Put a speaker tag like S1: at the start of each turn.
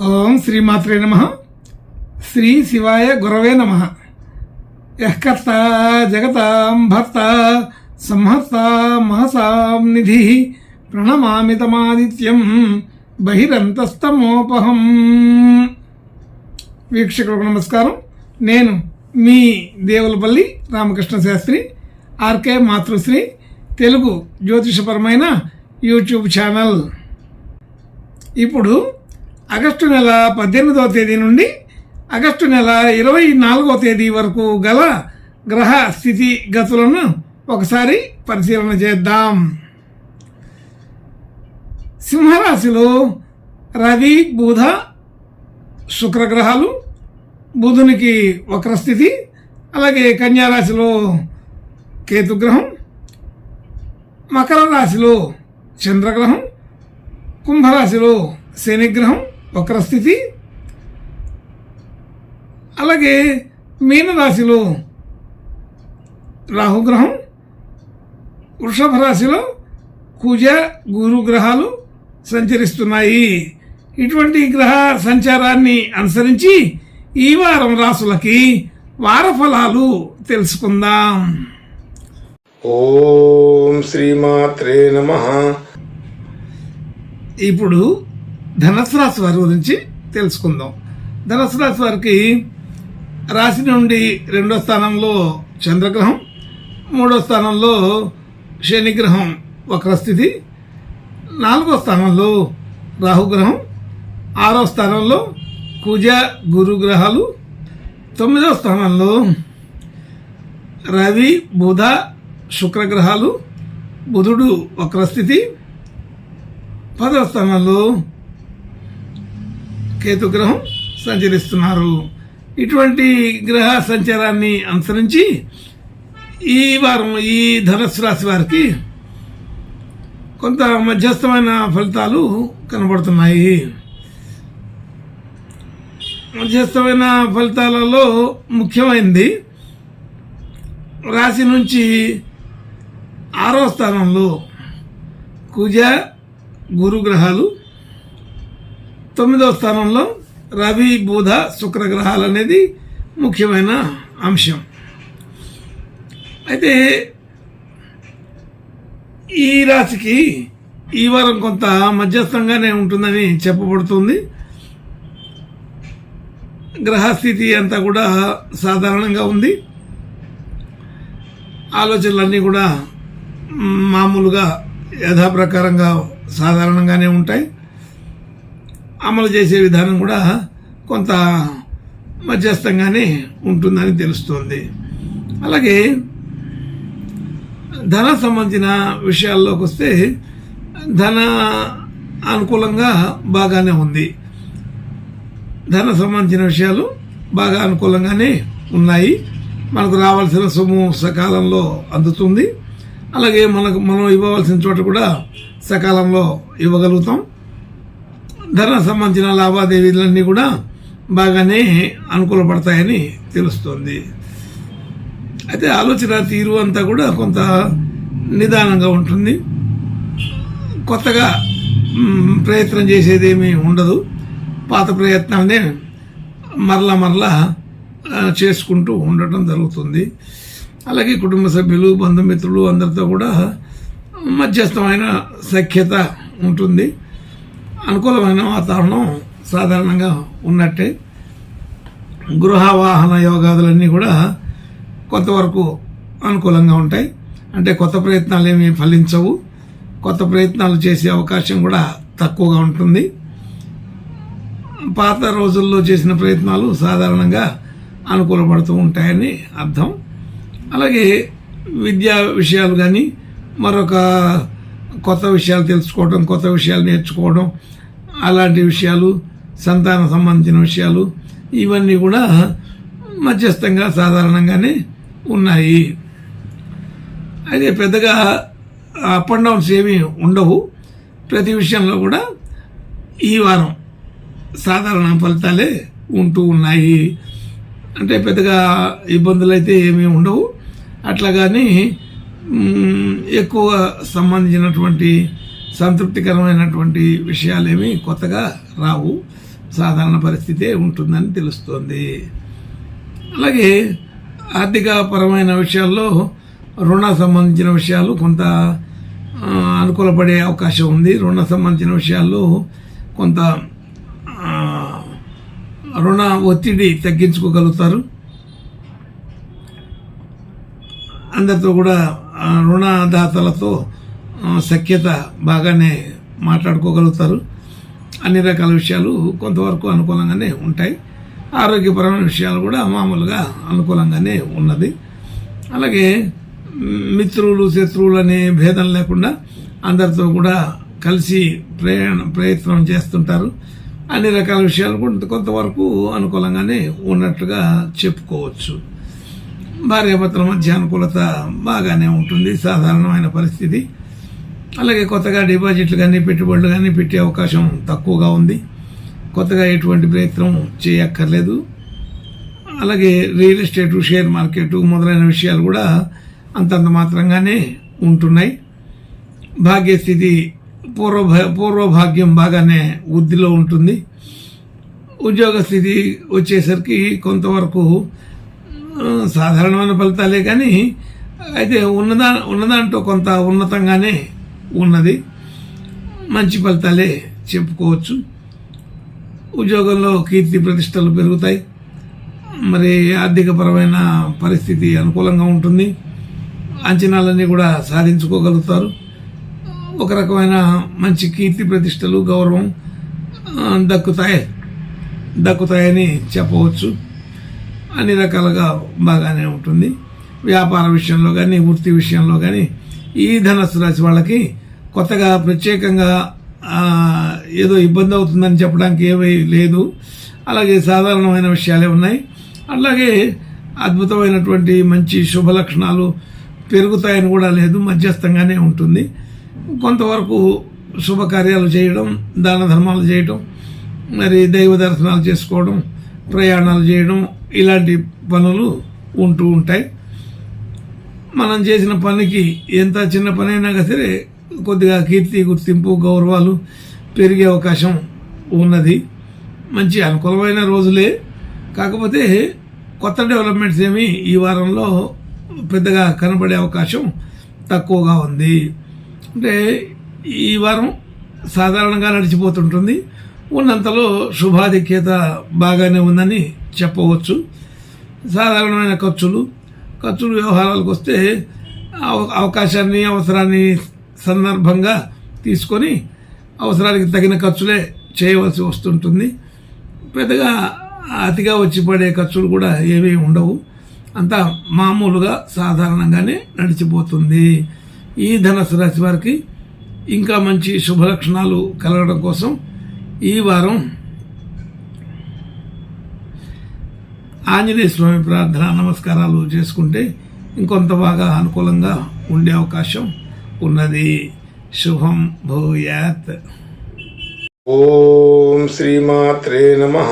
S1: ఓం శ్రీమాత్రే నమః. శ్రీ శివాయ గురవే నమః. యఃకర్త జగతాం భర్త సంహర్త మహసాం నిధి ప్రణమామి తమాదిత్యం బహిరంతస్తమోపహం. వీక్షకులకు నమస్కారం. నేను మీ దేవులపల్లి రామకృష్ణ శాస్త్రి, ఆర్కే మాతృశ్రీ తెలుగు జ్యోతిషపరమైన యూట్యూబ్ ఛానల్. ఇప్పుడు ఆగస్టు నెల 18వ తేదీ నుండి ఆగస్టు నెల 24వ తేదీ వరకు గల గ్రహ స్థితి గతులను ఒకసారి పరిశీలన చేద్దాం. సింహరాశిలో రవి, బుధ, శుక్రగ్రహాలు, బుధునికి వక్రస్థితి. అలాగే కన్యారాశిలో కేతుగ్రహం, మకర రాశిలో చంద్రగ్రహం, కుంభరాశిలో శనిగ్రహం వక్రస్థితి. అలాగే మీనరాశిలో రాహుగ్రహం, వృషభ రాశిలో కుజ, గురు గ్రహాలు సంచరిస్తున్నాయి. ఇటువంటి గ్రహ సంచారాన్ని అనుసరించి ఈ వారం రాశులకి వార ఫలాలు తెలుసుకుందాం.
S2: ఓం శ్రీమాత్రే నమః.
S1: ఇప్పుడు ధనుసు రాశి వారి గురించి తెలుసుకుందాం. ధనుసు రాశి వారికి రాశి నుండి 2వ స్థానంలో చంద్రగ్రహం, 3వ స్థానంలో శనిగ్రహం వక్రస్థితి, 4వ స్థానంలో రాహుగ్రహం, 6వ స్థానంలో కుజ, గురు గ్రహాలు, 9వ స్థానంలో రవి, బుధ, శుక్రగ్రహాలు, బుధుడు వక్రస్థితి, 10వ స్థానంలో కేతుగ్రహం సంచరిస్తున్నారు. ఇటువంటి గ్రహ సంచారాన్ని అనుసరించి ఈ వారం ఈ ధనుస్సు రాశి వారికి కొంత మధ్యస్థమైన ఫలితాలు కనబడుతున్నాయి. మధ్యస్థమైన ఫలితాలలో ముఖ్యమైనది రాశి నుంచి 6వ స్థానంలో కుజ, గురు గ్రహాలు, 9వ స్థానంలో రవి, బుధ, శుక్రగ్రహాలు అనేది ముఖ్యమైన అంశం. అయితే ఈ రాశికి ఈ వారం కొంత మధ్యస్థంగానే ఉంటుందని చెప్పబడుతుంది. గ్రహస్థితి అంతా కూడా సాధారణంగా ఉంది. ఆలోచనలన్నీ కూడా మామూలుగా యథాప్రకారంగా సాధారణంగానే ఉంటాయి. అమలు చేసే విధానం కూడా కొంత మధ్యస్థంగానే ఉంటుందని తెలుస్తోంది. అలాగే ధన సంబంధించిన విషయాల్లోకి వస్తే ధన అనుకూలంగా బాగానే ఉంది. ధన సంబంధించిన విషయాలు బాగా అనుకూలంగానే ఉన్నాయి. మనకు రావాల్సిన సొమ్ము సకాలంలో అందుతుంది. అలాగే మనం ఇవ్వవలసిన చోట కూడా సకాలంలో ఇవ్వగలుగుతాం. ధన సంబంధించిన లావాదేవీలన్నీ కూడా బాగానే అనుకూలపడతాయని తెలుస్తోంది. అయితే ఆలోచన తీరు అంతా కూడా కొంత నిదానంగా ఉంటుంది. కొత్తగా ప్రయత్నం చేసేదేమీ ఉండదు. పాత ప్రయత్నాలనే మరలా చేసుకుంటూ ఉండటం జరుగుతుంది. అలాగే కుటుంబ సభ్యులు, బంధుమిత్రులు అందరితో కూడా మధ్యస్థమైన సఖ్యత ఉంటుంది. అనుకూలమైన వాతావరణం సాధారణంగా ఉన్నట్టే. గృహ వాహన యోగాదులన్నీ కూడా కొంతవరకు అనుకూలంగా ఉంటాయి. అంటే కొత్త ప్రయత్నాలు ఏమీ ఫలించవు. కొత్త ప్రయత్నాలు చేసే అవకాశం కూడా తక్కువగా ఉంటుంది. పాత రోజుల్లో చేసిన ప్రయత్నాలు సాధారణంగా అనుకూలపడుతూ ఉంటాయని అర్థం. అలాగే విద్యా విషయాలు కానీ మరొక కొత్త విషయాలు తెలుసుకోవడం, కొత్త విషయాలు నేర్చుకోవడం, అలాంటి విషయాలు, సంతాన సంబంధించిన విషయాలు ఇవన్నీ కూడా మధ్యస్థంగా సాధారణంగానే ఉన్నాయి. అయితే పెద్దగా అప్ అండ్ డౌన్స్ ఏమీ ఉండవు. ప్రతి విషయంలో కూడా ఈ వారం సాధారణ ఫలితాలే ఉంటూ ఉన్నాయి. అంటే పెద్దగా ఇబ్బందులు అయితే ఏమీ ఉండవు. అట్లాగాని ఎక్కువ సంబంధించినటువంటి సంతృప్తికరమైనటువంటి విషయాలేమీ కొత్తగా రావు. సాధారణ పరిస్థితే ఉంటుందని తెలుస్తోంది. అలాగే ఆర్థిక పరమైన విషయాల్లో రుణ సంబంధించిన విషయాలు కొంత అనుకూలపడే అవకాశం ఉంది. రుణ సంబంధించిన విషయాల్లో కొంత రుణ ఒత్తిడి తగ్గించుకోగలుగుతారు. అందరితో కూడా రుణదాతలతో సఖ్యత బాగానే మాట్లాడుకోగలుగుతారు. అన్ని రకాల విషయాలు కొంతవరకు అనుకూలంగానే ఉంటాయి. ఆరోగ్యపరమైన విషయాలు కూడా మామూలుగా అనుకూలంగానే ఉన్నది. అలాగే మిత్రులు శత్రువులు అనే భేదం లేకుండా అందరితో కూడా కలిసి ప్రయత్నం చేస్తుంటారు. అన్ని రకాల విషయాలు కొంతవరకు అనుకూలంగానే ఉన్నట్లుగా చెప్పుకోవచ్చు. భార్యాభర్తల మధ్య అనుకూలత బాగానే ఉంటుంది, సాధారణమైన పరిస్థితి. అలాగే కొత్తగా డిపాజిట్లు కానీ పెట్టుబడులు కానీ పెట్టే అవకాశం తక్కువగా ఉంది. కొత్తగా ఎటువంటి ప్రయత్నం చేయక్కర్లేదు. అలాగే రియల్ ఎస్టేట్, షేర్ మార్కెట్ మొదలైన విషయాలు కూడా అంతంత మాత్రంగానే ఉంటున్నాయి. భాగ్యస్థితి పూర్వభాగ్యం బాగానే వృద్ధిలో ఉంటుంది. ఉద్యోగ స్థితి వచ్చేసరికి కొంతవరకు సాధారణమైన ఫలితాలే కానీ అయితే ఉన్నదాంట్లో కొంత ఉన్నతంగానే ఉన్నది. మంచి ఫలితాలే చెప్పుకోవచ్చు. ఉద్యోగంలో కీర్తి ప్రతిష్టలు పెరుగుతాయి. మరి ఆర్థికపరమైన పరిస్థితి అనుకూలంగా ఉంటుంది. అంచనాలన్నీ కూడా సాధించుకోగలుగుతారు. ఒక రకమైన మంచి కీర్తి ప్రతిష్టలు, గౌరవం దక్కుతాయని చెప్పవచ్చు. అన్ని రకాలుగా బాగానే ఉంటుంది. వ్యాపార విషయంలో కానీ వృత్తి విషయంలో కానీ ఈ ధనుస్సు రాశి వాళ్ళకి కొత్తగా ప్రత్యేకంగా ఏదో ఇబ్బంది అవుతుందని చెప్పడానికి ఏమీ లేదు. అలాగే సాధారణమైన విషయాలే ఉన్నాయి. అలాగే అద్భుతమైనటువంటి మంచి శుభ లక్షణాలు పెరుగుతాయని కూడా లేదు, మధ్యస్థంగానే ఉంటుంది. కొంతవరకు శుభకార్యాలు చేయడం, దాన ధర్మాలు చేయడం, మరి దైవ దర్శనాలు చేసుకోవడం, ప్రయాణాలు చేయడం, ఇలాంటి పనులు ఉంటూ ఉంటాయి. మనం చేసిన పనికి ఎంత చిన్న పనైనా సరే కొద్దిగా కీర్తి, గుర్తింపు, గౌరవాలు పెరిగే అవకాశం ఉన్నది. మంచి అనుకూలమైన రోజులే. కాకపోతే కొత్త డెవలప్మెంట్స్ ఏమి ఈ వారంలో పెద్దగా కనబడే అవకాశం తక్కువగా ఉంది. అంటే ఈ వారం సాధారణంగా నడిచిపోతుంటుంది. ఉన్నంతలో శుభాధిక్యత బాగానే ఉందని చెప్పవచ్చు. సాధారణమైన ఖర్చులు వ్యవహారాలకు వస్తే అవకాశాన్ని, అవసరాన్ని సందర్భంగా తీసుకొని అవసరానికి తగిన ఖర్చులే చేయవలసి వస్తుంటుంది. పెద్దగా అతిగా వచ్చి పడే ఖర్చులు కూడా ఏమీ ఉండవు. అంతా మామూలుగా సాధారణంగానే నడిచిపోతుంది. ఈ ధనుస్సు రాశి వారికి ఇంకా మంచి శుభ లక్షణాలు కలగడం కోసం ఈ వారం ఆంజనేయ స్వామి ప్రార్థన, నమస్కారాలు చేసుకుంటే ఇంకొంత బాగా అనుకూలంగా ఉండే అవకాశం ఉన్నది. శుభం భూయాత్.
S2: ఓం శ్రీమాత్రే నమః.